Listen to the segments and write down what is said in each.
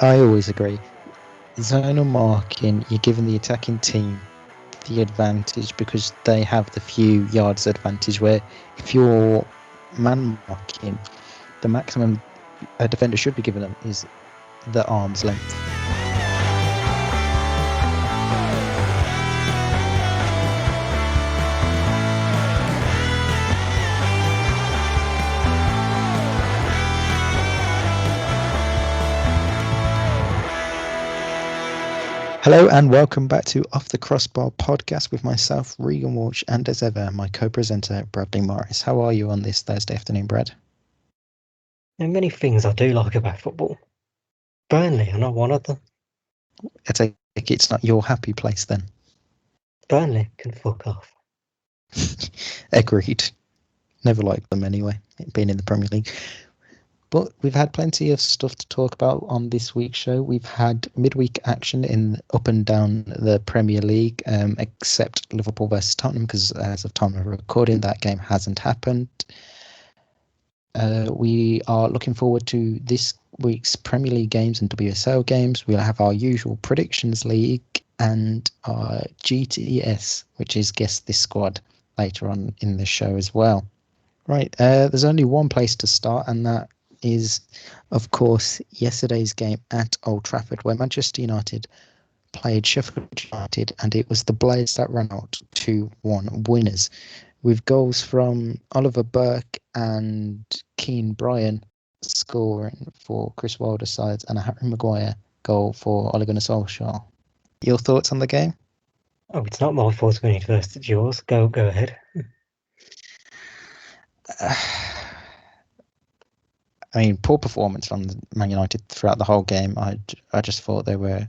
I always agree. Zonal marking, you're giving the attacking team the advantage because they have the few yards advantage, where if you're man marking, the maximum a defender should be given them is the arm's length. Hello and welcome back to Off the Crossbar podcast with myself, Regan, Walsh, and as ever, my co-presenter, Bradley Morris. How are you on this Thursday afternoon, Brad? There are many things I do like about football. Burnley are not one of them. I take it it's not your happy place then. Burnley can fuck off. Agreed. Never liked them anyway, being in the Premier League. But we've had plenty of stuff to talk about on this week's show. We've had midweek action in up and down the Premier League, except Liverpool versus Tottenham, because as of time of recording, that game hasn't happened. We are looking forward to this week's Premier League games and WSL games. We'll have our usual predictions league and our GTS, which is Guess This Squad, later on in the show as well. Right, there's only one place to start, and that is, of course, yesterday's game at Old Trafford, where Manchester United played Sheffield United, and it was the Blades that ran out 2-1 winners, with goals from Oliver Burke and Keane Bryan scoring for Chris Wilder's sides, and a Harry Maguire goal for Ole Gunnar Solskjaer. Your thoughts on the game? Oh, it's not my fault going first, it's yours. Go ahead. I mean, poor performance from Man United throughout the whole game. I just thought they were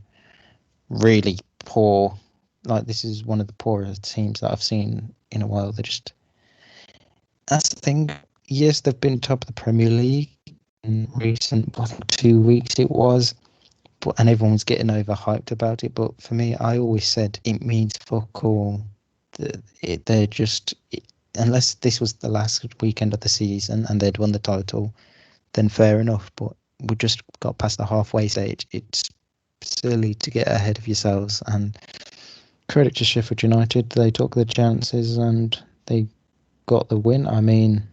really poor. Like, this is one of the poorest teams that I've seen in a while. That's the thing. Yes, they've been top of the Premier League in recent, I think 2 weeks it was, and everyone's getting overhyped about it. But for me, I always said it means fuck all. They're just, unless this was the last weekend of the season and they'd won the title, then fair enough. But we just got past the halfway stage. It's silly to get ahead of yourselves. And credit to Sheffield United, they took the chances and they got the win. I mean,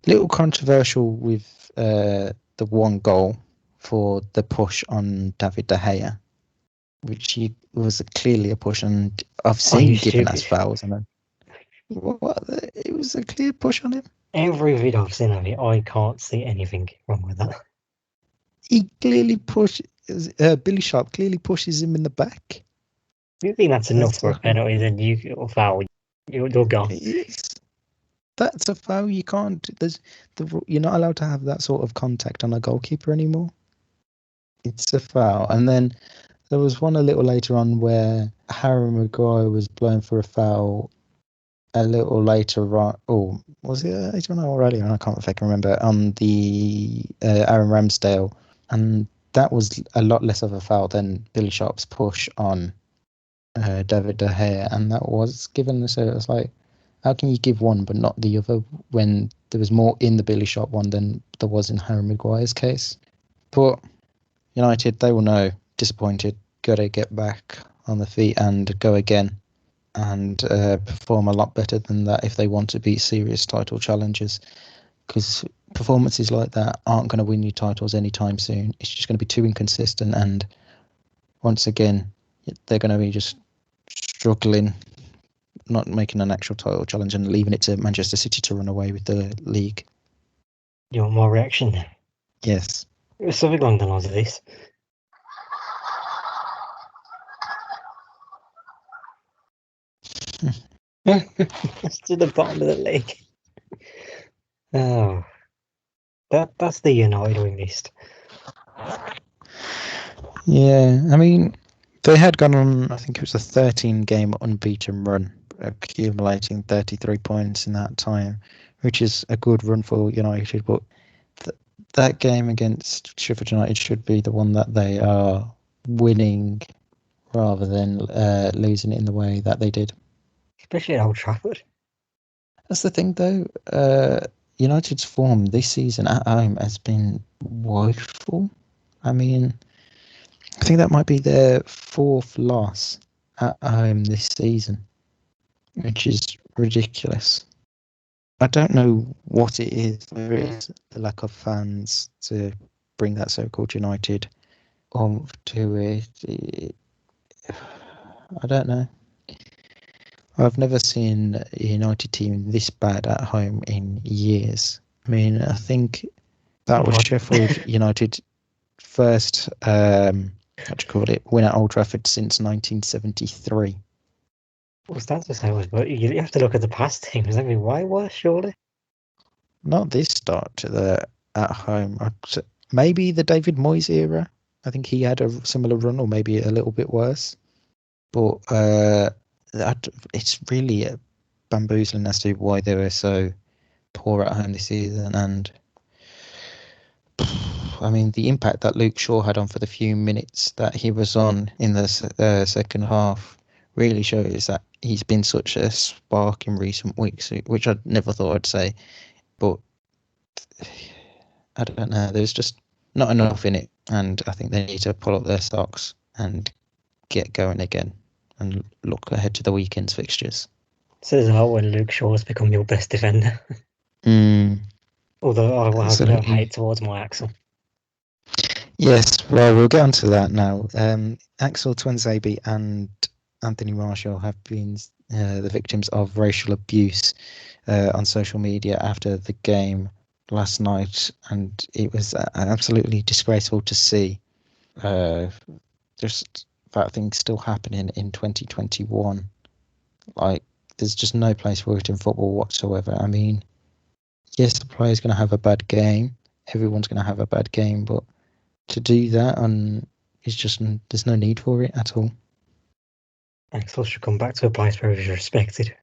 little controversial with the one goal for the push on David De Gea, which was clearly a push, and I've seen given as fouls. And it was a clear push on him. Every video I've seen of it, I can't see anything wrong with that. He clearly Billy Sharp clearly pushes him in the back. You think that's enough for a penalty, then you foul, you're gone. That's a foul. You can't. You're not allowed to have that sort of contact on a goalkeeper anymore. It's a foul. And then there was one a little later on where Harry Maguire was blown for a foul a little later on. Oh, was it later on or earlier on? I can't think. I remember on the Aaron Ramsdale, and that was a lot less of a foul than Billy Sharp's push on David De Gea, and that was given. So it was like, how can you give one but not the other when there was more in the Billy Sharp one than there was in Harry Maguire's case? But United, they will know, disappointed, got to get back on the feet and go again and perform a lot better than that if they want to be serious title challengers, because performances like that aren't going to win you titles anytime soon. It's just going to be too inconsistent, and once again they're going to be just struggling, not making an actual title challenge and leaving it to Manchester City to run away with the league. You want more reaction then? Yes. It was something along the lines of this. It's to the bottom of the league. Oh, that's the United we missed. Yeah, I mean, they had gone on, I think it was a 13-game unbeaten run, accumulating 33 points in that time, which is a good run for United. But that game against Sheffield United should be the one that they are winning rather than losing it in the way that they did. Especially at Old Trafford. That's the thing, though. United's form this season at home has been woeful. I mean, I think that might be their 4th loss at home this season, which is ridiculous. I don't know what it is, whether it is the lack of fans to bring that so-called United on to it. I don't know. I've never seen a United team this bad at home in years. I mean, I think that was Sheffield United first, what do you call it, win at Old Trafford since 1973. Was that just how it was? But you have to look at the past teams. I mean, why was surely? Not this start to the at home. Maybe the David Moyes era. I think he had a similar run, or maybe a little bit worse. But it's really bamboozling as to why they were so poor at home this season. And I mean, the impact that Luke Shaw had on for the few minutes that he was on in the second half really shows that he's been such a spark in recent weeks, which I never thought I'd say. But I don't know, there's just not enough in it. And I think they need to pull up their socks and get going again and look ahead to the weekend's fixtures. Says a lot when Luke Shaw's become your best defender. Although I will have no hate towards my Axel. Yes, well, we'll get on to that now. Axel Tuanzebe and Anthony Marshall have been the victims of racial abuse on social media after the game last night, and it was absolutely disgraceful to see. Just that thing still happening in 2021. Like, there's just no place for it in football whatsoever. I mean, yes, the player's going to have a bad game. Everyone's going to have a bad game, but to do that is just, there's no need for it at all. Axel should come back to a place where he's respected.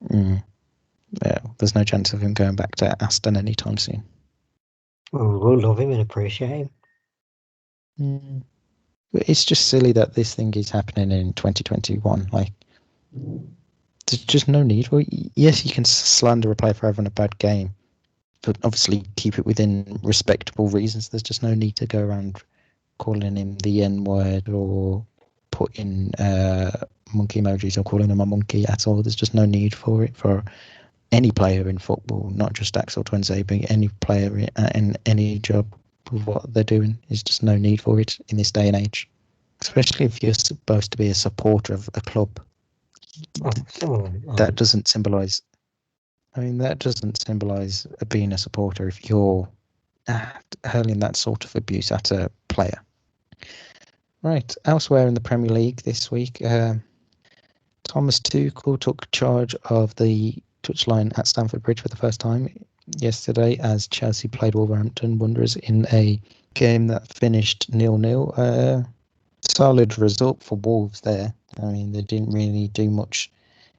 Yeah, there's no chance of him going back to Aston anytime soon. We'll love him and appreciate him. It's just silly that this thing is happening in 2021. Like, there's just no need for it. Yes, you can slander a player for having a bad game, but obviously keep it within respectable reasons. There's just no need to go around calling him the N-word or putting monkey emojis or calling him a monkey at all. There's just no need for it for any player in football, not just Axel Tuanzebe, any player in any job with what they're doing. There's just no need for it in this day and age, especially if you're supposed to be a supporter of a club. That doesn't symbolise. I mean, that doesn't symbolise being a supporter if you're hurling that sort of abuse at a player. Right, elsewhere in the Premier League this week, Thomas Tuchel took charge of the touchline at Stamford Bridge for the first time yesterday as Chelsea played Wolverhampton Wanderers in a game that finished 0-0. Solid result for Wolves there. I mean, they didn't really do much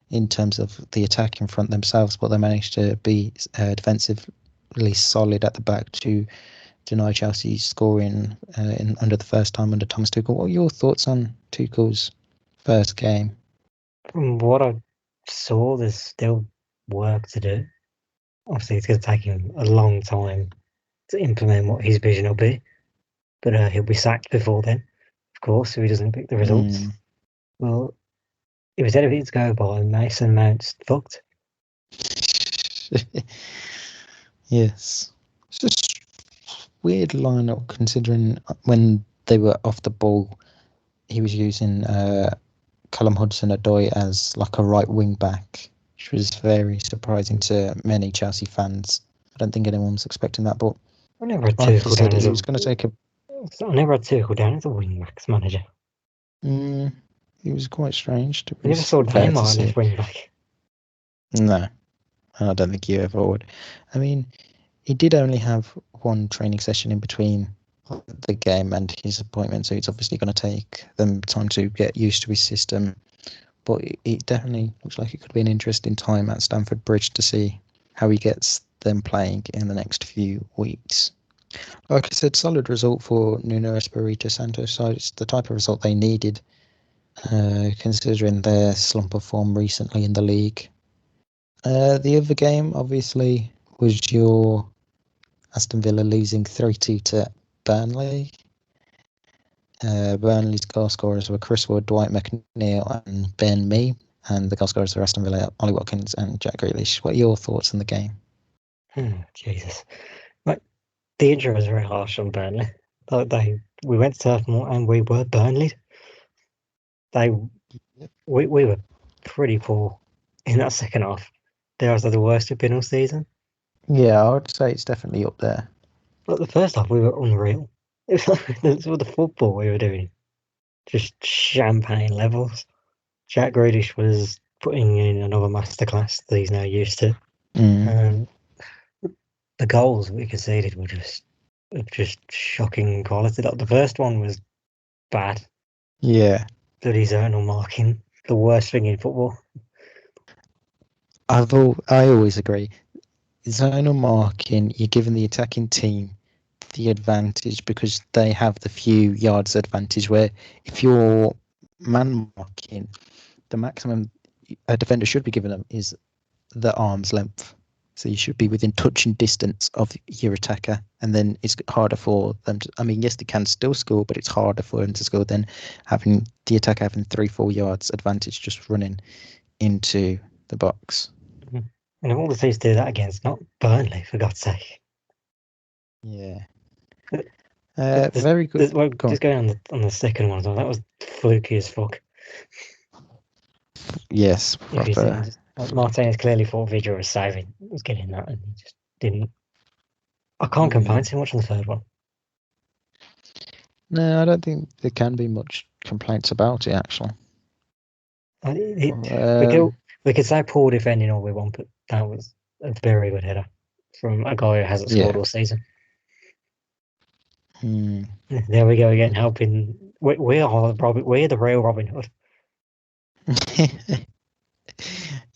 in terms of the attack in front themselves, but they managed to be defensively solid at the back to deny Chelsea scoring under the first time under Thomas Tuchel. What are your thoughts on Tuchel's first game? From what I saw, there's still work to do. Obviously, it's going to take him a long time to implement what his vision will be. But he'll be sacked before then, of course, if he doesn't pick the results. Well, if it's anything to go by, Mason Mount's fucked. Yes. It's just weird lineup considering when they were off the ball, he was using Callum Hudson-Odoi as like a right wing back, which was very surprising to many Chelsea fans. I don't think anyone was expecting that, but I never had Tuchel down as a wing-backs manager. He was quite strange. I never saw Neymar left wing-back. No, I don't think you ever would. I mean, he did only have one training session in between the game and his appointment, so it's obviously going to take them time to get used to his system. But it definitely looks like it could be an interesting time at Stamford Bridge to see how he gets them playing in the next few weeks. Like I said, solid result for Nuno Espirito Santo's side. It's the type of result they needed, considering their slump of form recently in the league. The other game, obviously, was your Aston Villa losing 3-2 to Burnley. Burnley's goal scorers were Chris Wood, Dwight McNeil, and Ben Mee. And the goal scorers were Aston Villa, Ollie Watkins, and Jack Grealish. What are your thoughts on the game? Jesus. Like, the injury was very harsh on Burnley. We went to Turf Moor and we were Burnley. We were pretty poor in that second half. They were the worst we've been all season. Yeah, I would say it's definitely up there. But the first half, we were unreal. It was like the football we were doing. Just champagne levels. Jack Grealish was putting in another masterclass that he's now used to. And the goals we conceded were just shocking quality. Like, the first one was bad. Yeah. Bloody zonal marking. The worst thing in football. I always agree. Zonal marking, you're giving the attacking team the advantage because they have the few yards advantage, where if you're man marking, the maximum a defender should be given them is the arm's length. So you should be within touching distance of your attacker, and then it's harder for them to, I mean, yes, they can still score, but it's harder for them to score than having the attacker having 3-4 yards advantage just running into the box. And all the teams do that against, not Burnley, for God's sake. Yeah. Very good. Just going on the second one as well, that was fluky as fuck. Yes, proper. Martinez clearly thought Vidra was getting that, and he just didn't. I can't complain too much on the third one. No, I don't think there can be much complaints about it, actually. We could say poor defending all we want, but that was a very good header from a guy who hasn't scored all season. There we go again, helping. We're the real Robin Hood.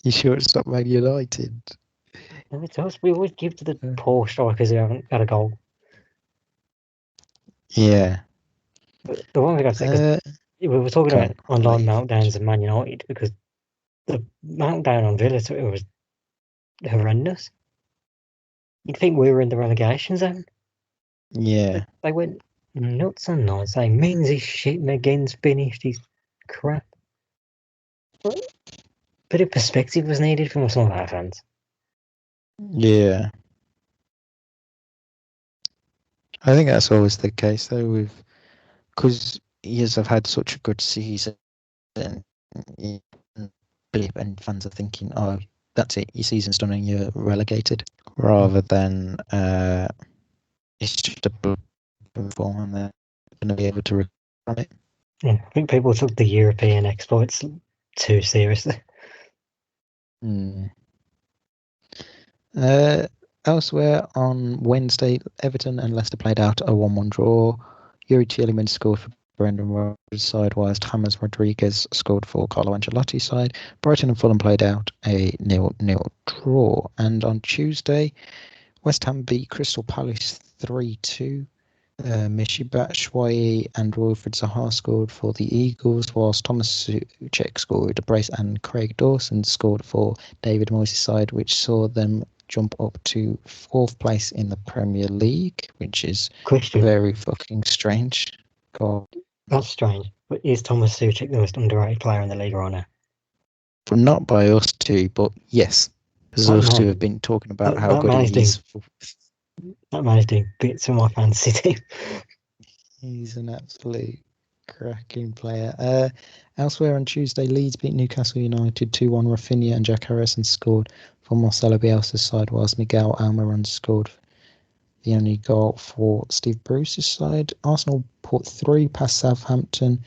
You sure it's not Man United? No, it's us. We always give to the poor strikers who haven't got a goal. Yeah. But the one we got to say, we were talking about online meltdowns of Man United, because the meltdown on Villa was horrendous. You'd think we were in the relegation zone. Yeah. They went nuts on nights saying Mings is shit, McGinn's finished, he's crap. But a bit of perspective was needed from some of our fans. Yeah. I think that's always the case, though, because years have had such a good season, and fans are thinking, oh, that's it, your season's done and you're relegated, rather than it's just a form and they're going to be able to recover from it. Yeah, I think people took the European exploits too seriously. Elsewhere on Wednesday, Everton and Leicester played out a 1-1 draw. Yuri Tielemans scored for Brendan Rodgers' side, whilst James Rodriguez scored for Carlo Ancelotti's side. Brighton and Fulham played out a 0-0 draw. And on Tuesday, West Ham beat Crystal Palace 3-2. Michy Batshuayi and Wilfried Zaha scored for the Eagles, whilst Thomas Souček scored a brace and Craig Dawson scored for David Moyes' side, which saw them jump up to 4th place in the Premier League, which is very fucking strange. God. That's strange. But is Thomas Souček the most underrated player in the league right now? Not by us two, but yes. Because us two have been talking about how good he is. That man is doing bits for my fantasy team. He's an absolute cracking player. Elsewhere on Tuesday, Leeds beat Newcastle United 2-1. Rafinha and Jack Harrison scored for Marcelo Bielsa's side, whilst Miguel Almiron scored the only goal for Steve Bruce's side. Arsenal put 3 past Southampton.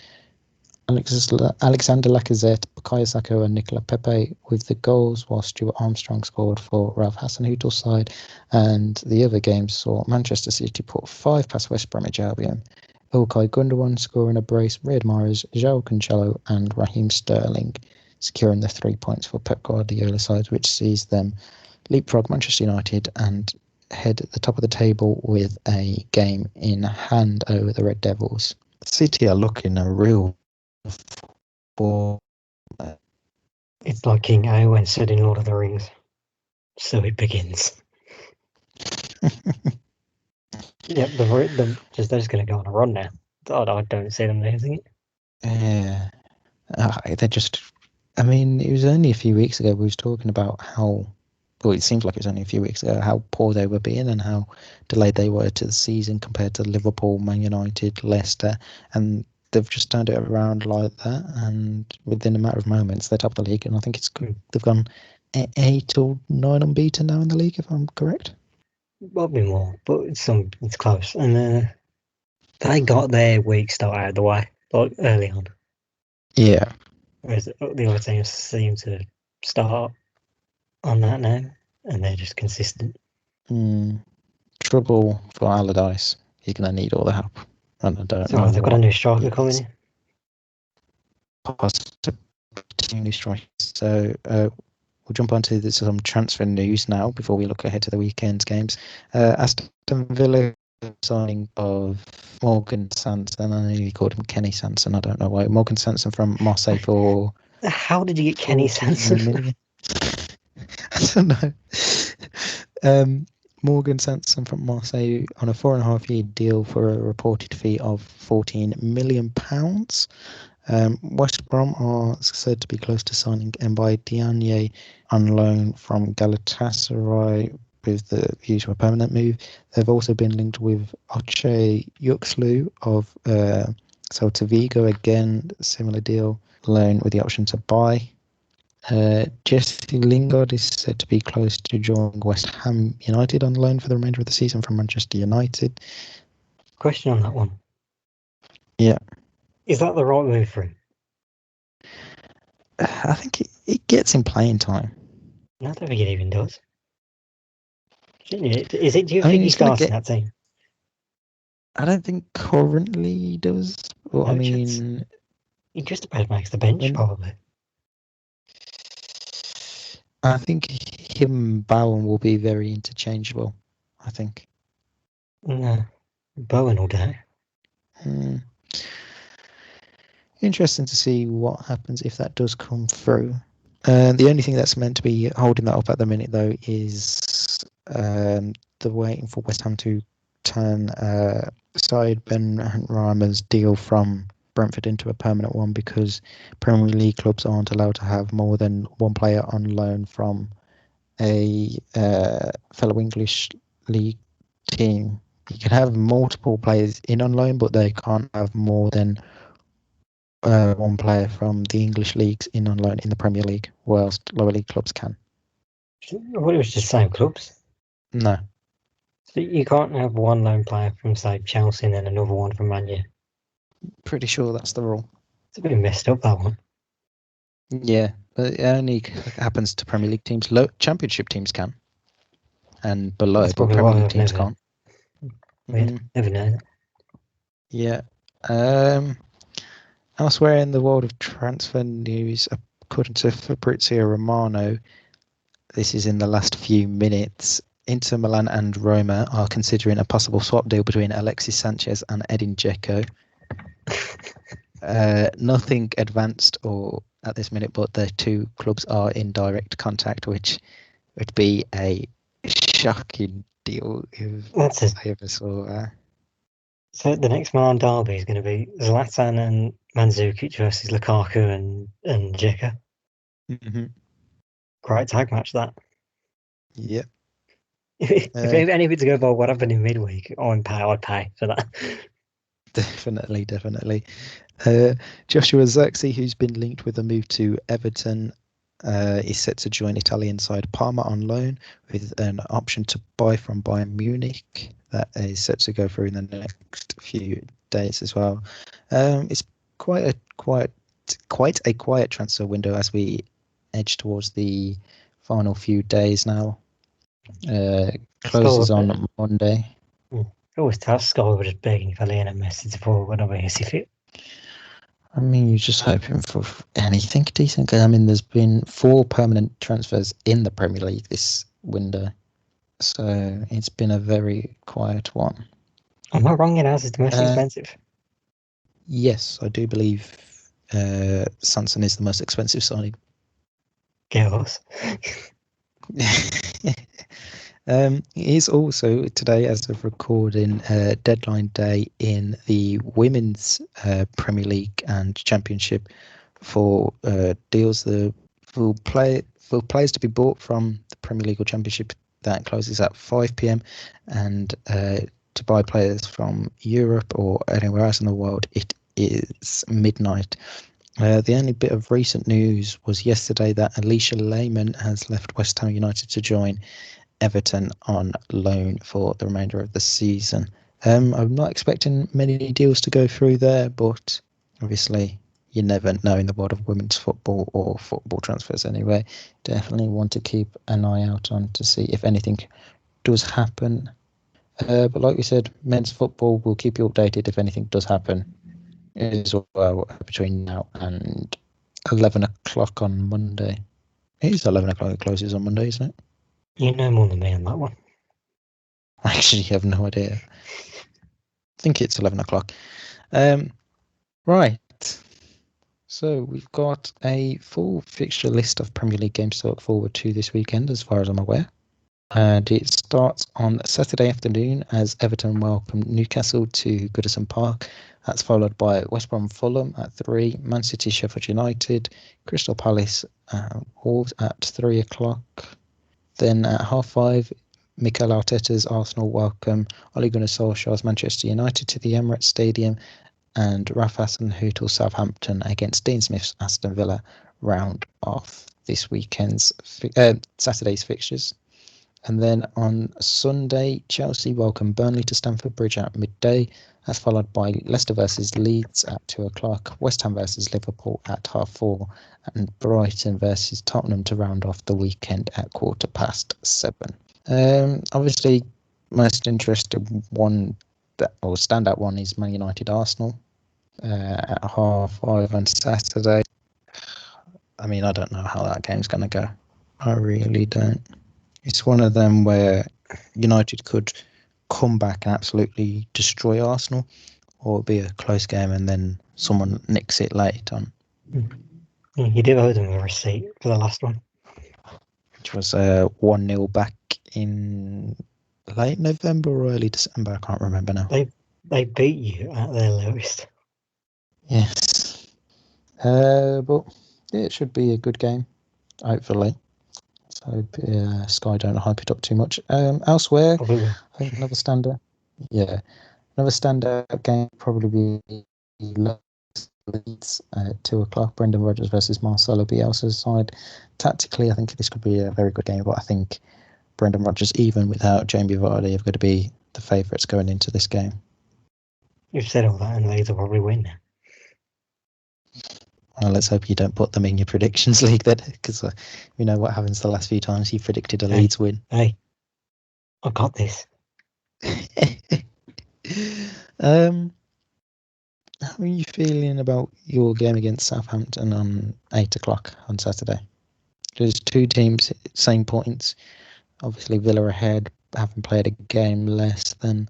Alexander Lacazette, Bukayo Saka and Nicola Pepe with the goals, while Stuart Armstrong scored for Ralph Hasenhüttl's side. And the other games saw Manchester City put 5 past West Bromwich Albion. Ilkay Gundogan scoring a brace, Riyad Mahrez, João Cancelo and Raheem Sterling securing the 3 points for Pep Guardiola's side, which sees them leapfrog Manchester United and head at the top of the table with a game in hand over the Red Devils. City are looking a real It's like King Eowyn said in Lord of the Rings. So it begins. Yeah, they're just going to go on a run now. I don't see them losing it. Yeah, they're just. I mean, it was only a few weeks ago we was talking about how. Well, it seems like it was only a few weeks ago how poor they were being and how delayed they were to the season compared to Liverpool, Man United, Leicester, and they've just turned it around like that. And within a matter of moments, they're top of the league, and I think it's good. They've gone 8 or 9 unbeaten now in the league, if I'm correct. Probably more, but it's close. And they got their weak start out of the way, like early on. Yeah. Whereas the other teams seem to start on that now, and they're just consistent. Trouble for Allardyce. He's going to need all the help. And I don't know. They've got a new striker coming in. Positive new strikers. So we'll jump onto some transfer news now before we look ahead to the weekend's games. Aston Villa signing of Morgan Sanson. I know you called him Kenny Sanson. I don't know why. Morgan Sanson from Marseille for. How did you get Kenny Sanson? Million. I don't know. Morgan Sanson from Marseille on a 4.5-year deal for a reported fee of £14 million. West Brom are said to be close to signing Mbaye Diagne on loan from Galatasaray with the views for a permanent move. They've also been linked with Oche Yuxlu of Celta Vigo, again, similar deal, loan with the option to buy. Jesse Lingard is said to be close to joining West Ham United on loan for the remainder of the season from Manchester United. Question on that one. Yeah. Is that the right move for him? I think it gets him playing time. I don't think it even does. Do you think he starts in that team? I don't think currently he does. Well, No I mean... chance. He just about makes the bench, probably. I think him and Bowen will be very interchangeable, I think. No. Bowen all day. Interesting to see what happens if that does come through. The only thing that's meant to be holding that up at the minute, though, is the waiting for West Ham to turn side Ben Reimer's deal from Brentford into a permanent one, because Premier League clubs aren't allowed to have more than one player on loan from a fellow English league team. You can have multiple players in on loan, but they can't have more than one player from the English leagues in on loan in the Premier League, whilst lower league clubs can. What, it was just same clubs? No. So you can't have one loan player from, say, Chelsea and then another one from Man Utd. Pretty sure that's the rule. It's a bit messed up, that one. Yeah, but it only happens to Premier League teams. Championship teams can, and below, That's but probably Premier why League I've teams never... can't. Never know that. Yeah. Elsewhere in the world of transfer news, according to Fabrizio Romano, this is in the last few minutes, Inter Milan and Roma are considering a possible swap deal between Alexis Sanchez and Edin Dzeko. Nothing advanced or at this minute, but the two clubs are in direct contact, which would be a shocking deal if I ever saw that. So the next Milan derby is going to be Zlatan and Mandzukic versus Lukaku and Dzeko. Mm-hmm. Great tag match, that. Yeah. If any of it to go by what happened in midweek, I'd pay for that. Definitely. Joshua Zirkzee, who's been linked with a move to Everton, is set to join Italian side Parma on loan with an option to buy from Bayern Munich. That is set to go through in the next few days as well. It's quite a quiet transfer window as we edge towards the final few days now. Closes on Monday. Always tough. Sky were just begging for Lionel Messi to forward over his fit. I mean, you're just hoping for anything decent. I mean, there's been 4 permanent transfers in the Premier League this window, so it's been a very quiet one. I'm not wrong, ours is the most expensive. Yes, I do believe Sanson is the most expensive signing. Get us. It is also today, as of recording, deadline day in the women's Premier League and Championship for deals for players to be bought from the Premier League or Championship. That closes at 5 p.m. and to buy players from Europe or anywhere else in the world, it is midnight. The only bit of recent news was yesterday that Alicia Lehmann has left West Ham United to join Everton on loan for the remainder of the season. I'm not expecting many deals to go through there, but obviously you never know in the world of women's football or football transfers anyway. Definitely want to keep an eye out on to see if anything does happen. But like we said, men's football will keep you updated if anything does happen as well between now and 11 o'clock on Monday. It is 11 o'clock, it closes on Monday, isn't it? You know more than me on that one. I actually have no idea. I think it's 11 o'clock. Right. So we've got a full fixture list of Premier League games to look forward to this weekend, as far as I'm aware. And it starts on Saturday afternoon as Everton welcome Newcastle to Goodison Park. That's followed by West Brom Fulham at 3, Man Utd-Sheff Utd, Crystal Palace Wolves at 3 o'clock. Then at 5:30, Mikel Arteta's Arsenal welcome Ole Gunnar Solskjaer's Manchester United to the Emirates Stadium, and Ralph Hasenhüttl Southampton against Dean Smith's Aston Villa round off this weekend's Saturday's fixtures. And then on Sunday, Chelsea welcome Burnley to Stamford Bridge at midday. That's followed by Leicester versus Leeds at 2 o'clock, West Ham versus Liverpool at 4:30, and Brighton versus Tottenham to round off the weekend at 7:15. Obviously, most interesting one or standout one is Man United Arsenal at 5:30 on Saturday. I mean, I don't know how that game's going to go. I really don't. It's one of them where United could come back and absolutely destroy Arsenal, or it'll be a close game and then someone nicks it late on. You did owe them a receipt for the last one, which was 1-0 back in late November or early December. I can't remember now. They beat you at their lowest. Yes. But it should be a good game, hopefully. So Sky don't hype it up too much. Elsewhere, I think another standout. Yeah, another standout game probably be Leeds at 2 o'clock. Brendan Rodgers versus Marcelo Bielsa's side. Tactically, I think this could be a very good game, but I think Brendan Rodgers, even without Jamie Vardy, are going to be the favourites going into this game. You've said all that, and Leeds will probably win now. Well, let's hope you don't put them in your predictions league then, because we know what happens the last few times you predicted a Leeds win. Hey, I got this. How are you feeling about your game against Southampton on 8 o'clock on Saturday? There's two teams, same points. Obviously, Villa ahead, having played a game less than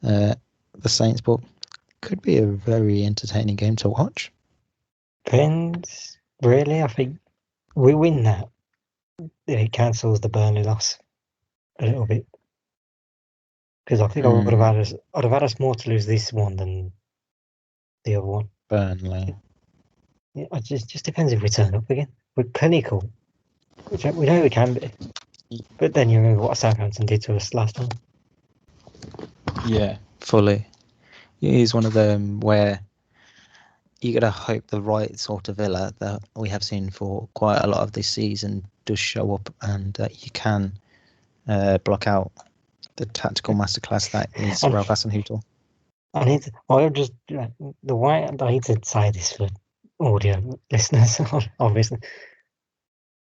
the Saints, but could be a very entertaining game to watch. Depends, really. I think we win that. It cancels the Burnley loss a little bit. Because I think I'd have had us more to lose this one than the other one. Burnley. Yeah, it just depends if we turn up again. We're clinical, which we know we can be. But then you remember what Southampton did to us last time. Yeah, fully. It is one of them where you got to hope the right sort of Villa that we have seen for quite a lot of this season does show up, and that you can block out the tactical masterclass that is Ralph Hasenhüttl. I need to say this for audio listeners, obviously.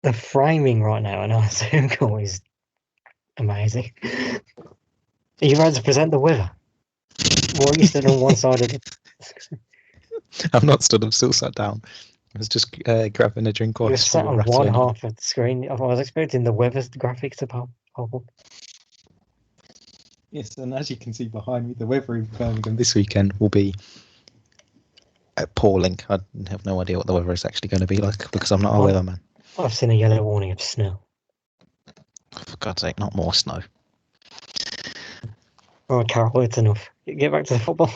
The framing right now in our Zoom call is amazing. Are you ready to present the weather? Why are you stood on one side of it? I'm not stood, I'm still sat down. I was just grabbing a drink while You're sat on one half of the screen. I was expecting the weather graphics to pop up. Yes, and as you can see behind me, the weather in Birmingham this weekend will be appalling. I have no idea what the weather is actually going to be like because I'm not a weatherman. I've seen a yellow warning of snow. For God's sake, not more snow. Oh, Carol, it's enough. Get back to the football.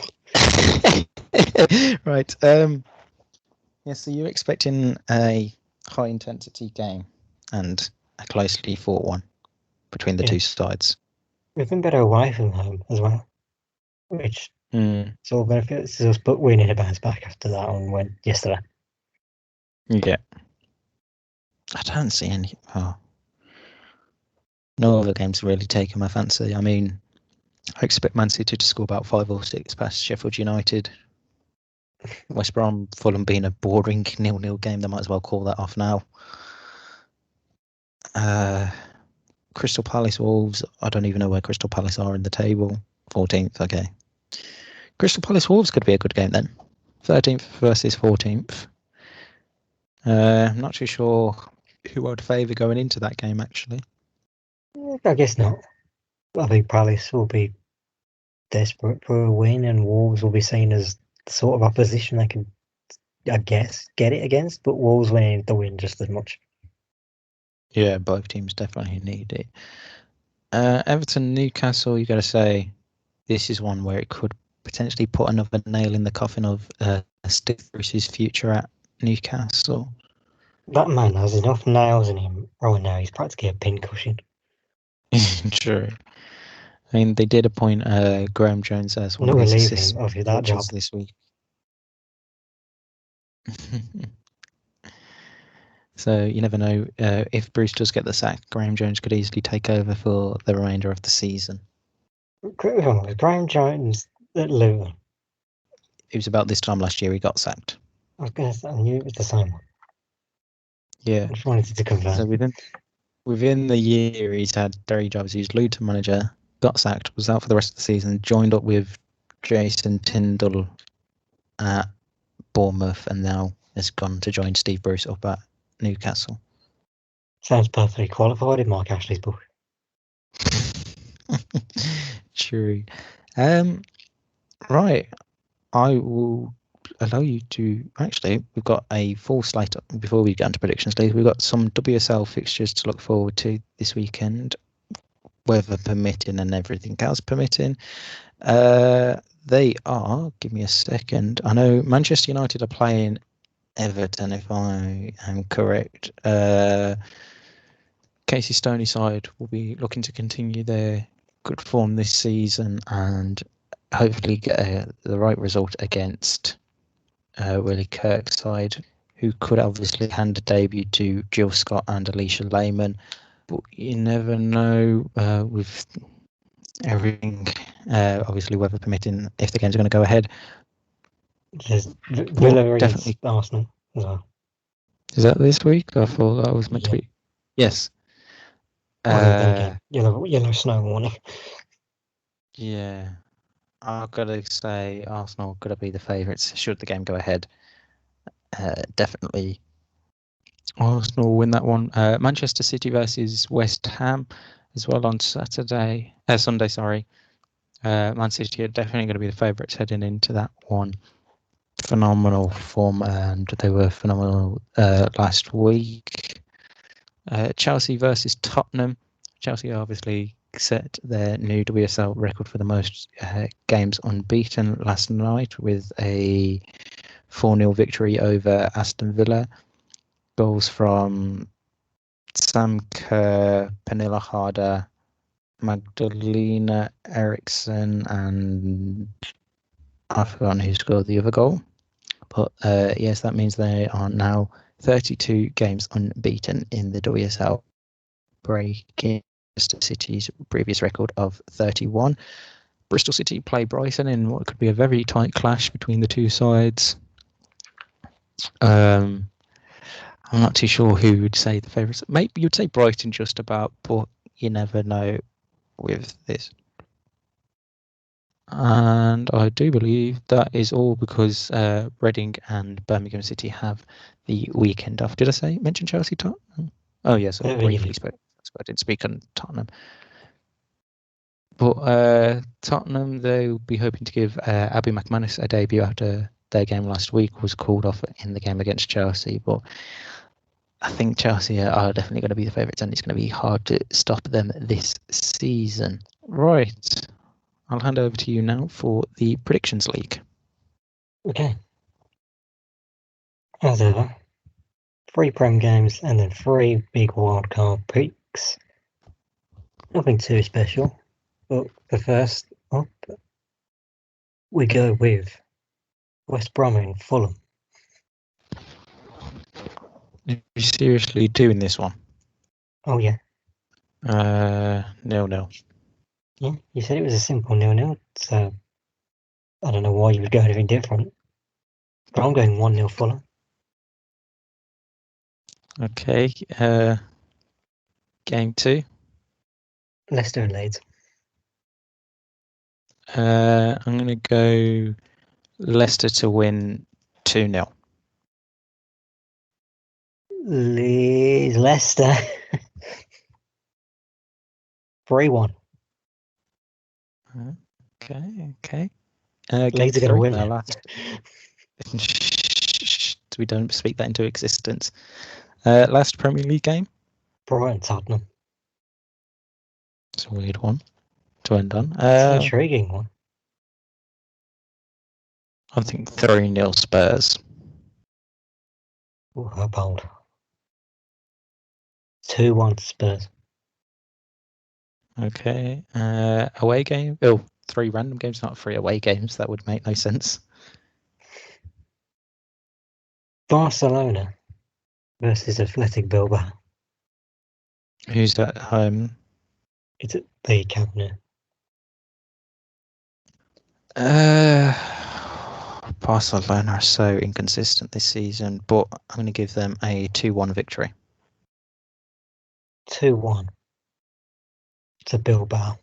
Right. Yeah, so you're expecting a high intensity game and a closely fought one between the two sides. We've been better away from home as well, which sort of benefits us, but we need to bounce back after that on yesterday. Yeah. I don't see any. Oh. No other games really taking my fancy. I mean, I expect Man City to score about 5 or 6 past Sheffield United. West Brom, Fulham being a boring 0-0 game, they might as well call that off now. Crystal Palace Wolves, I don't even know where Crystal Palace are in the table. 14th, okay. Crystal Palace Wolves could be a good game then. 13th versus 14th. I'm not too sure who I'd favour going into that game, actually. I guess not. I think Palace will be desperate for a win, and Wolves will be seen as the sort of opposition they can, I guess, get it against, but Wolves winning the win just as much. Yeah, both teams definitely need it. Everton, Newcastle, you got to say, this is one where it could potentially put another nail in the coffin of Steve Bruce's future at Newcastle. That man has enough nails in him right now. He's practically a pincushion. True. I mean, they did appoint Graham Jones as one of his assistant coaches this week. So you never know. If Bruce does get the sack, Graham Jones could easily take over for the remainder of the season. Graham Jones at Luton. It was about this time last year he got sacked. I was going to say, I knew it was the same one. Yeah. I just wanted to confirm. So within the year, he's had 3 jobs. He was Luton manager, got sacked, was out for the rest of the season, joined up with Jason Tyndall at Bournemouth, and now has gone to join Steve Bruce up at Newcastle. Sounds perfectly qualified in Mark Ashley's book. True. Right. I will allow you to. Actually, we've got a full slate before we get into predictions. We've got some WSL fixtures to look forward to this weekend, weather permitting and everything else permitting. They are. Give me a second. I know Manchester United are playing Everton, if I am correct. Casey Stoney side will be looking to continue their good form this season and hopefully get the right result against Willie Kirk's side, who could obviously hand a debut to Jill Scott and Alicia Lehman. But you never know with everything, obviously weather permitting, if the games are going to go ahead. There's Villa against Arsenal as well. Is that this week? I thought that was meant to be. Yes. Then again, yellow snow warning. Yeah. I've got to say Arsenal got to be the favourites should the game go ahead. Definitely Arsenal win that one. Manchester City versus West Ham as well on Sunday. Man City are definitely going to be the favourites heading into that one. Phenomenal form, and they were phenomenal last week. Chelsea versus Tottenham. Chelsea obviously set their new WSL record for the most games unbeaten last night with a 4-0 victory over Aston Villa. Goals from Sam Kerr, Pernilla Harder, Magdalena Eriksson, and I've forgotten who scored the other goal. But yes, that means they are now 32 games unbeaten in the WSL, breaking Manchester City's previous record of 31. Bristol City play Brighton in what could be a very tight clash between the two sides. I'm not too sure who would say the favourites. Maybe you'd say Brighton just about, but you never know with this. And I do believe that is all because Reading and Birmingham City have the weekend off. Did I mention Chelsea, Tottenham? Oh yes, I briefly spoke. I didn't speak on Tottenham. But Tottenham, they'll be hoping to give Abby McManus a debut after their game last week was called off in the game against Chelsea. But I think Chelsea are definitely going to be the favourites, and it's going to be hard to stop them this season. Right. I'll hand over to you now for the Predictions League. Okay. As ever, 3 Prem games and then 3 big wildcard picks. Nothing too special. But the first up, we go with West Brom and Fulham. Are you seriously doing this one? Oh, yeah. 0-0. Yeah, you said it was a simple 0-0, so I don't know why you would go anything different. But I'm going 1-0 Fulham. Okay. Game 2. Leicester and Leeds. I'm going to go Leicester to win 2-0. Leicester. 3-1. Okay. Game Leeds are going to 3. win. Our last. We don't speak that into existence. Last Premier League game. Brighton Tottenham. It's a weird one to end on. It's an intriguing one. I think 3-0 Spurs. Ooh, how bold. 2-1 Spurs. Okay. Away game. Oh, 3 random games, not 3 away games. That would make no sense. Barcelona versus Athletic Bilbao. Who's at home? It's at the Camp Nou. Barcelona are so inconsistent this season, but I'm going to give them a 2-1 victory. 2-1 to Bilbao.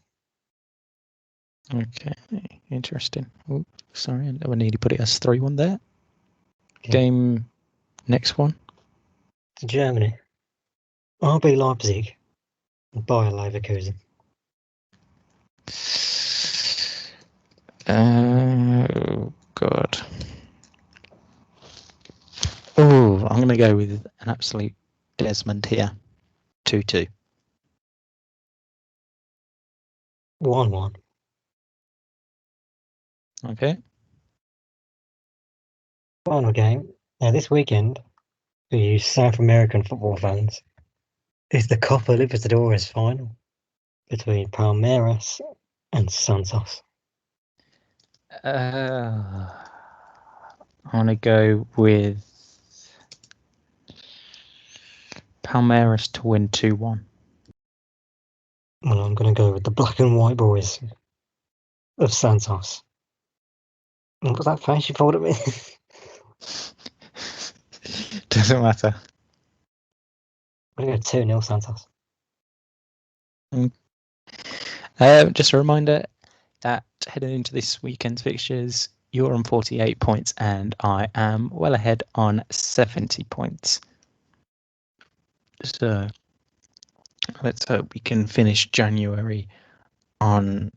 Okay, interesting. Oh, sorry, I nearly put it as 3-1 there. Okay. Game next one. To Germany. RB Leipzig and Bayer Leverkusen. Oh, God. Oh, I'm going to go with an absolute Desmond here. 2-2. 1-1. Okay. Final game. Now this weekend, for you South American football fans, is the Copa Libertadores final between Palmeiras and Santos. I want to go with Palmeiras to win 2-1. Well, I'm going to go with the black and white boys of Santos. What was that face you pulled at me? Doesn't matter. I'm going to go 2-0 Santos. Just a reminder that heading into this weekend's fixtures, you're on 48 points and I am well ahead on 70 points. So let's hope we can finish January on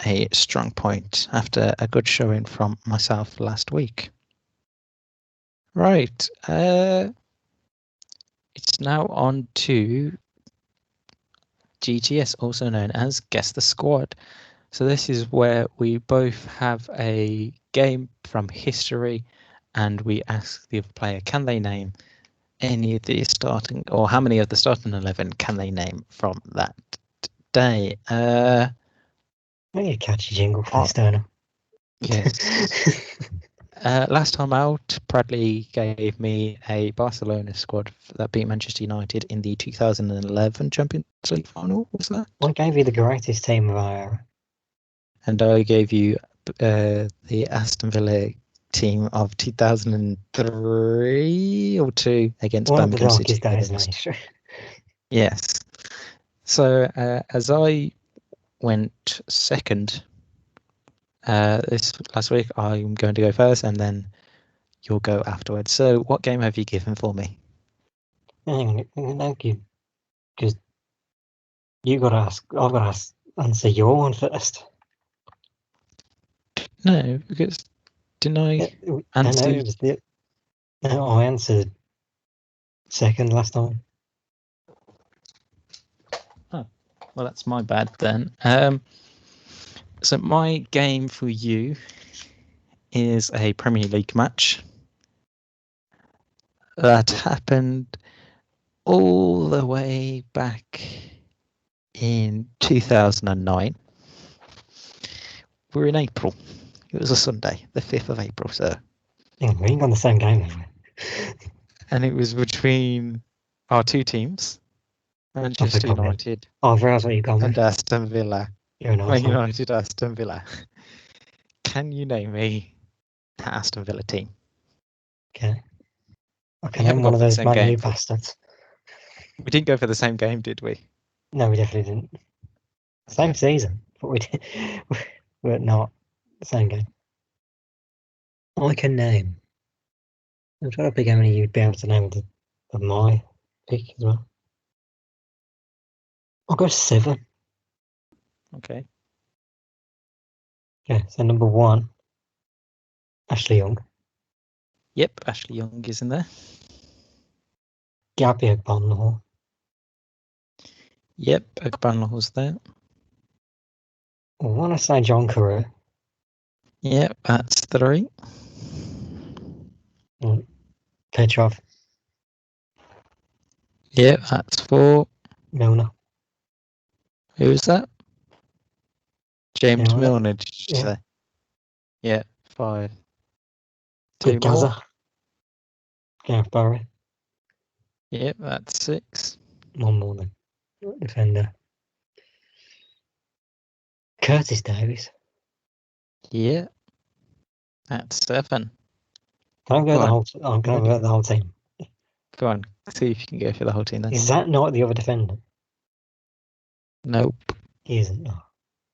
a strong point after a good showing from myself last week. Right. It's now on to GTS, also known as Guess the Squad. So this is where we both have a game from history and we ask the other player, can they name any of the starting, or how many of the starting 11 can they name from that day? I need a catchy jingle for this, don't I? Yes. Last time out, Bradley gave me a Barcelona squad that beat Manchester United in the 2011 Champions League final, was that? I gave you the greatest team of our era. And I gave you the Aston Villa team of 2003 or 2 against One of the Birmingham City. darkest days in history. Yes. So as I went second this last week, I'm going to go first and then you'll go afterwards. So what game have you given for me? Hang on, thank you. Because you got to ask, I've got to answer your one first. No, because didn't I answer? No, I answered Second last time. Well, that's my bad then. So my game for you is a Premier League match that happened all the way back in 2009. We're in April. It was a Sunday, the 5th of April, sir. Yeah, we ain't got the same game, have we? And it was between our two teams, Manchester probably. United Oh, I realised what you've gone and with. Aston Villa. You're a nice Man one. United, Aston Villa. Can you name me the Aston Villa team? Okay. I We can haven't name one got of for the those same Man game. U bastards. We didn't go for the same game, did we? No, we definitely didn't. Same season, but we did. We're not the same game. I can name. I'm trying to pick how many you'd be able to name of my pick as well. I'll go 7. Okay. Yeah, so number 1, Ashley Young. Yep, Ashley Young is in there. Gabby Ogbonnell. Yep, Ogbanlaw's there. I want to say John Carew. Yep, that's 3. Petrov. Yep, that's 4. Milner. Who's that? James Milner. Milner, did you say? Yeah, 5. 2 more. Gaza. Gareth Barry. Yep, that's 6. One more then. Defender. Curtis Davies. Yeah, that's 7. I'm Go going on. the whole team. Go on, see if you can go for the whole team then. Is that not the other defender? Nope. He isn't. Oh.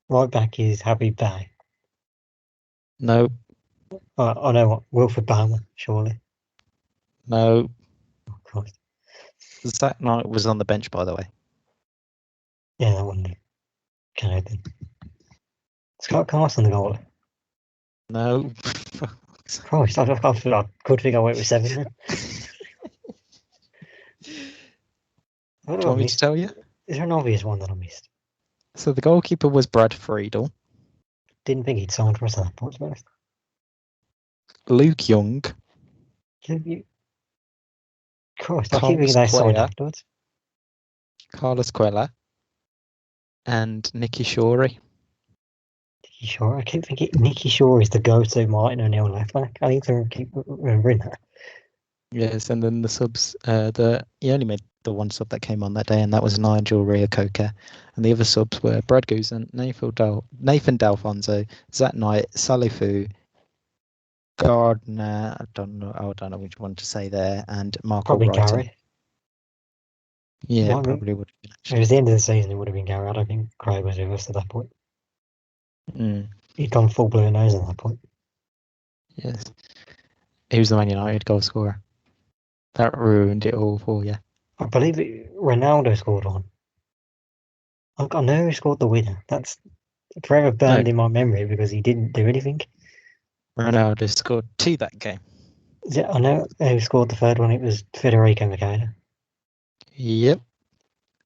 Right back is Habib Bey. Nope. I know what. Wilfred Bowman, surely. No. Oh, Christ. Zach Knight was on the bench, by the way. Yeah, that wouldn't count then. Scott Carson, the goalie. No. Christ, I could think I went with 7 then. What Do have you I want me to missed? tell you? Is there an obvious one that I missed? So the goalkeeper was Brad Friedel. Didn't think he'd signed for us at that point, to be honest. Luke Young. Christ, I keep Carlos thinking they signed Cuellar. afterwards. Carlos Cuellar. And Nicky Shorey. Nicky Shaw. I keep thinking Nicky Shaw is the go-to Martin O'Neill left back. I need to keep remembering that. Yes, and then the subs, he only made the one sub that came on that day, and that was Nigel Ria-Coker. And the other subs were Brad Guzan, Nathan D'Alfonso, Zach Knight, Salifu, Gardner, I don't know which one to say there, and Mark Probably Albrighton. Gary. Yeah, Might be. probably would have been. If it was the end of the season, it would have been Gary. I don't think Craig was with us at that point. He'd gone full blue nose at that point. Yes. He was the Man United goal scorer. That ruined it all for you. I believe Ronaldo scored one. I know he scored the winner. That's forever burned in my memory because he didn't do anything. Ronaldo scored 2 that game. I know who scored the third one. It was Federico Macheda. Yep.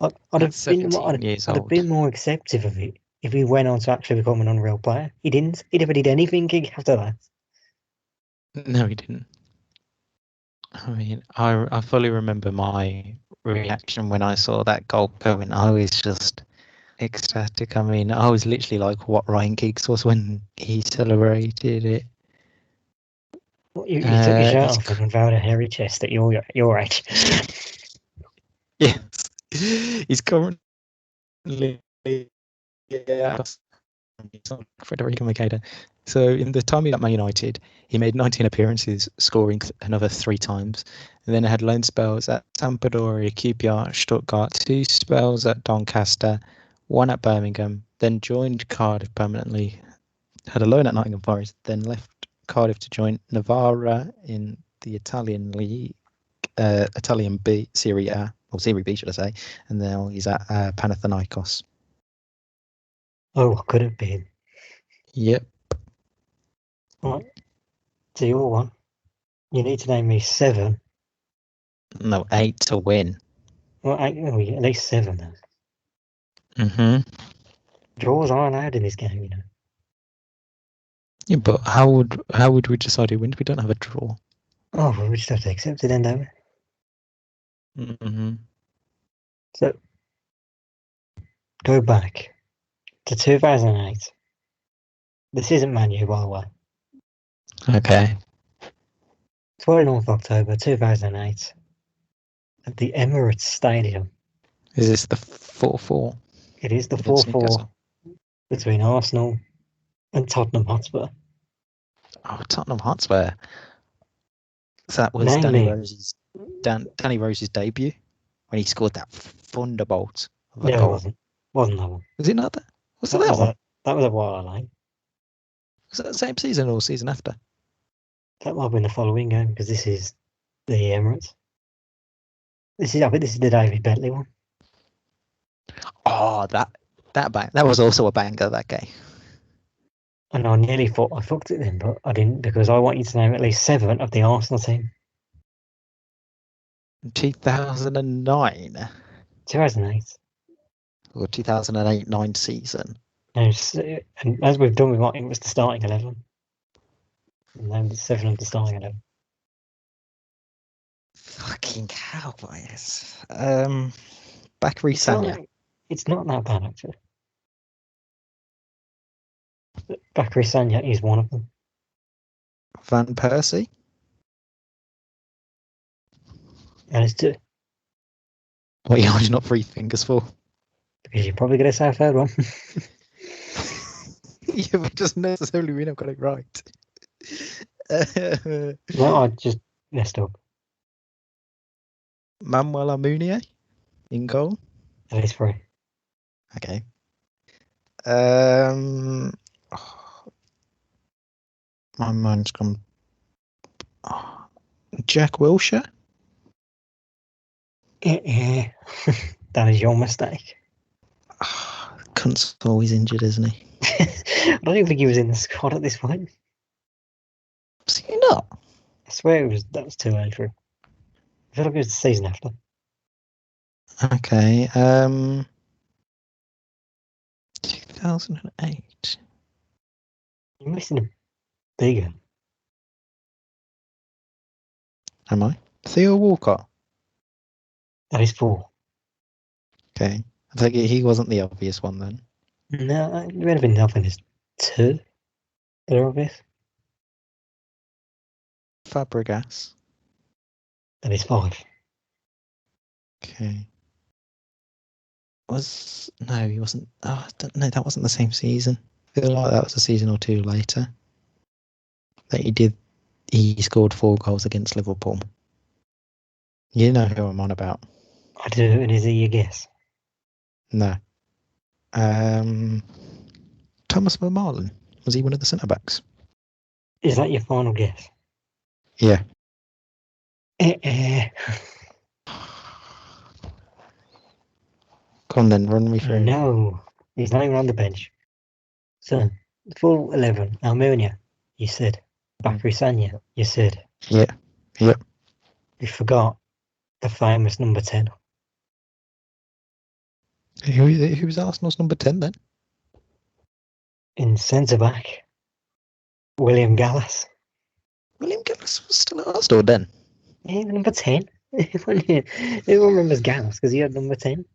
I'd have 17 years I'd have old. been more acceptive of it if he went on to actually become an unreal player. He didn't. He never did anything after that. No, he didn't. I mean, I fully remember my reaction when I saw that goal going. I was just ecstatic. I mean, I was literally like what Ryan Giggs was when he celebrated it. You took your shirt off and unveiled a hairy chest at your age. Yes. He's currently Federico Macheda. So in the time he got Man United, he made 19 appearances, scoring another 3 times. And then I had loan spells at Sampdoria, QPR, Stuttgart, 2 spells at Doncaster, 1 at Birmingham, then joined Cardiff permanently, had a loan at Nottingham Forest, then left Cardiff to join Novara in the Italian league, Italian B, Serie A, or Serie B should I say, and now he's at Panathinaikos. Oh, could have been. Yep. Right. So your one. You need to name me 7 No, 8 to win. Well, we get at least 7 then. Mm-hmm. Draws aren't allowed in this game, you know. Yeah, but how would we decide who wins? We don't have a draw. Oh, well, we just have to accept it then, don't we? Mm-hmm. So, go back to 2008. This isn't Man U, by the way. Okay. 29th October 2008 at the Emirates Stadium. Is this the 4-4 It is the against 4-4 Newcastle? between Arsenal and Tottenham Hotspur. Oh, Tottenham Hotspur. So that was Name Danny me. Rose's debut when he scored that thunderbolt of a No, it goal. wasn't. Wasn't that one? Was it not that? Was it That that was one? that was a while late. Was it the same season or season after? That might have been the following game because this is the Emirates. I think this is the David Bentley one. Oh, that was also a banger, that game. And I nearly thought I fucked it then, but I didn't because I want you to name at least 7 of the Arsenal team. 2009 2008. or 2008-9 season. And as we've done with Martin, it was the starting 11. And then the 7 of the starting 11. Fucking Cowboys. Bakary Sanya. It's not that bad, actually. Bakary Sanya is one of them. Van Persie. And it's 2. What are you holding up 3 fingers for? Because you're probably going to say a third one. Yeah, but doesn't necessarily mean I've got it right. No, I just messed up. Manuel Almunia in goal. That is 3. Okay. My mind's gone. Oh, Jack Wilshere. That is your mistake. Cunt's always injured, isn't he? I don't even think he was in the squad at this point. Was he not? I swear that was too early for him. I feel like it was the season after. Okay. 2008. You're missing a bigger. Am I? Theo Walcott. That is 4. Okay. I take it he wasn't the obvious one then. No, it would have been nothing. Is 2. They're obvious. Fabregas. That is 5. Okay. No, he wasn't. Oh, I don't know. That wasn't the same season. I feel like that was a season or 2 later that he scored 4 goals against Liverpool. You know who I'm on about. I do, and is it your guess? No. Thomas McMarlin. Was he one of the centre backs? Is that your final guess? Yeah. Come on then, run me through. No, he's not even on the bench. So, full 11. Almunia, you said. Bakary Sanya, you said. Yeah. Yep. You forgot the famous number 10. Who was Arsenal's number 10 then? In centre back, William Gallas. William Gallas was still at Arsenal then. Yeah, number 10. Everyone remembers Gallas because he had number 10.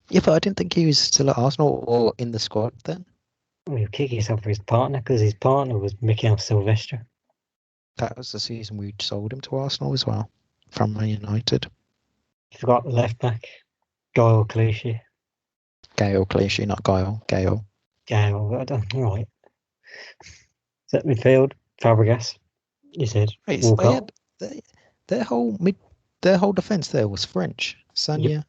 Yeah, but I didn't think he was still at Arsenal or in the squad then. Well, he'll kick himself for his partner because his partner was Mikel Silvestre. That was the season we sold him to Arsenal as well, from Man United. You forgot the left back, Gael Clichy. Gael Clichy, not Gael. Gael. Gael, I don't know. Right. Set midfield, Fabregas. You said Wait, so Walcott. their whole defence there was French. Sanya, Yep.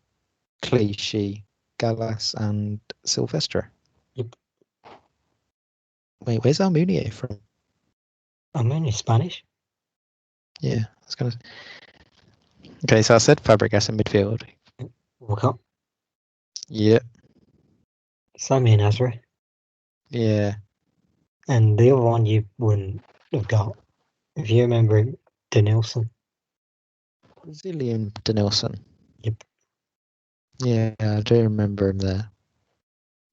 Clichy, Gallas, and Silvestre. Yep. Wait, where's Almunia from? I'm only Spanish. Yeah, I was gonna. Okay, so I said Fabregas in midfield. Walcott. Yeah. Sami Nasri. Yeah. And the other one you wouldn't have got, if you remember him, Denilson. Zillion Denilson. Yep. Yeah, I do remember him there.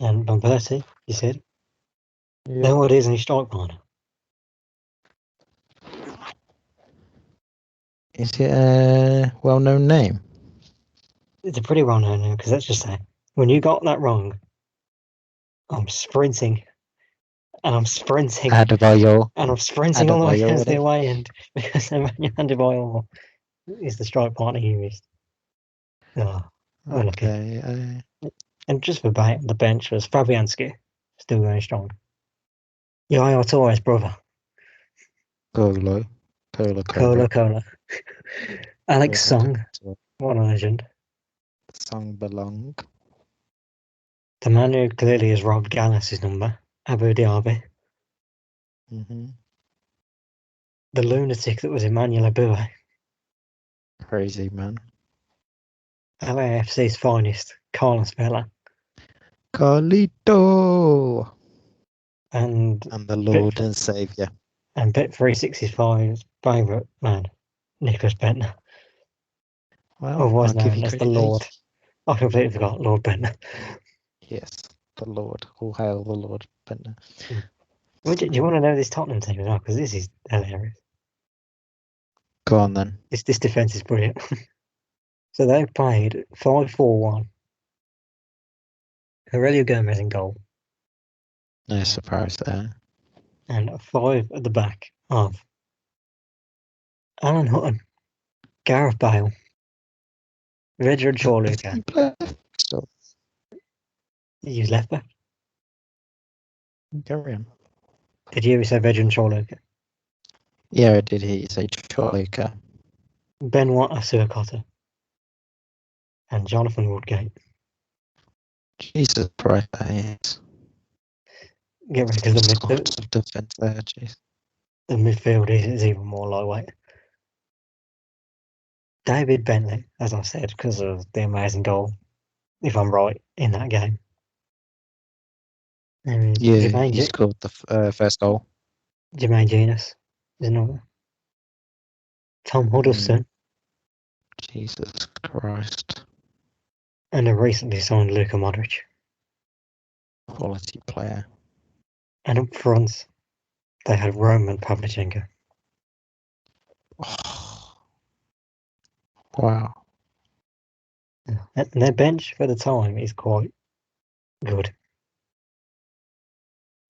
And Van Persie, you said. Yeah. Then what is in his strike partner? Is it a well-known name? It's a pretty well-known name, because let's just say, when you got that wrong, I'm sprinting. And I'm sprinting. Adebayor. And I'm sprinting all the way Adebayor, to the really? away end, because Emmanuel Adebayor is the strike partner he missed. Oh, unlucky. Okay. And just for the bench was Fabianski, still going strong. Yaya Torres' brother, Cola. Cola. Alex Song, what a legend. Song belong. The man who clearly has robbed Gallas' number, Abu Dhabi. Mm-hmm. The lunatic that was Emmanuel Abue. Crazy man. LAFC's finest, Carlos Vela. Carlito. And the Lord and Saviour. And Bet365's favourite man, Nicholas Bentner. Well, Otherwise I'll give known you as the credit. Lord. I completely forgot Lord Bentner. Yes, the Lord. All hail the Lord Bentner. Do you want to know this Tottenham team as well? Because this is hilarious. Go on then. This defence is brilliant. So they've played 5-4-1. Aurelio Gomez in goal. No surprise there. And 5 at the back of Alan Hutton, Gareth Bale, Regan Chorluka. He was left back. Carry on. Did you ever say Regan Chorluka? Yeah, I did hear you say Chorluka. Benoit Asuakota. And Jonathan Woodgate. Jesus Christ, that is. Get ready because of defence there, jeez. the midfield is even more lightweight. David Bentley, as I said, because of the amazing goal, if I'm right, in that game. Yeah, he scored the first goal. Jermaine Genius is another. Tom Huddleston. Jesus Christ. And a recently signed Luka Modric. Quality player. And up front, they had Roman Pavlyuchenko. Oh. Wow. And their bench for the time is quite good.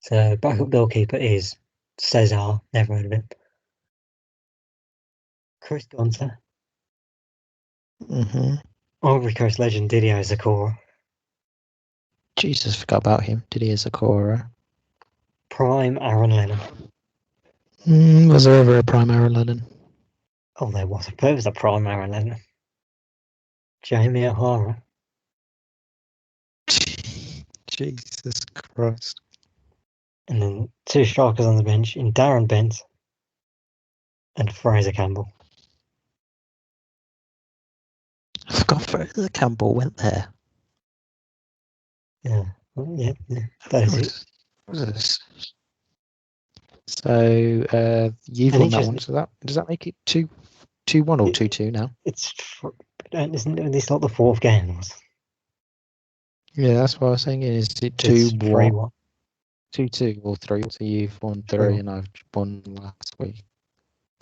So backup goalkeeper is Cesar, never heard of him. Chris Gunter. Mm-hmm. Ivory Coast legend Didier Zakora. Jesus, forgot about him. Didier Zakora. Prime Aaron Lennon. Was there ever a prime Aaron Lennon? Oh, there was. There was a prime Aaron Lennon. Jamie O'Hara. Jesus Christ. And then 2 strikers on the bench in Darren Bent and Fraser Campbell. I forgot Fraser Campbell went there. Yeah, that is it. So you've won that one. So does that make it 2-1 or 2-2 now? Isn't this not the 4th game? Yeah, that's what I was saying. Is it 2-1? 2-2 or 3? So you've won 3 and I've won last week.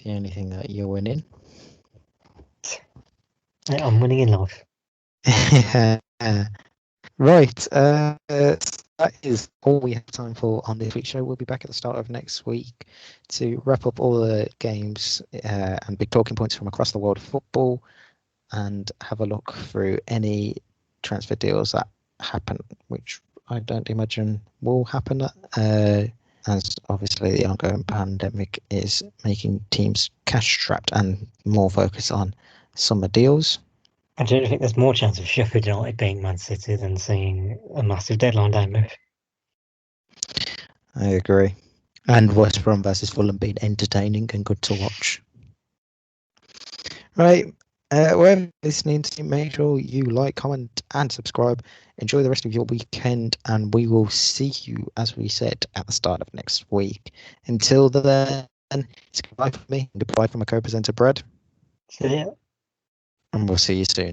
The only thing that you're winning. I'm winning in life. Right. That is all we have time for on this week's show. We'll be back at the start of next week to wrap up all the games and big talking points from across the world of football and have a look through any transfer deals that happen, which I don't imagine will happen as obviously the ongoing pandemic is making teams cash strapped and more focus on summer deals. I don't think there's more chance of Sheffield United being Man City than seeing a massive deadline day move. I agree. And West Brom versus Fulham being entertaining and good to watch. Right. Wherever you're listening to, make sure you like, comment, and subscribe. Enjoy the rest of your weekend, and we will see you, as we said, at the start of next week. Until then, it's goodbye from me, and goodbye from my co-presenter, Brad. See ya. and we'll see you soon.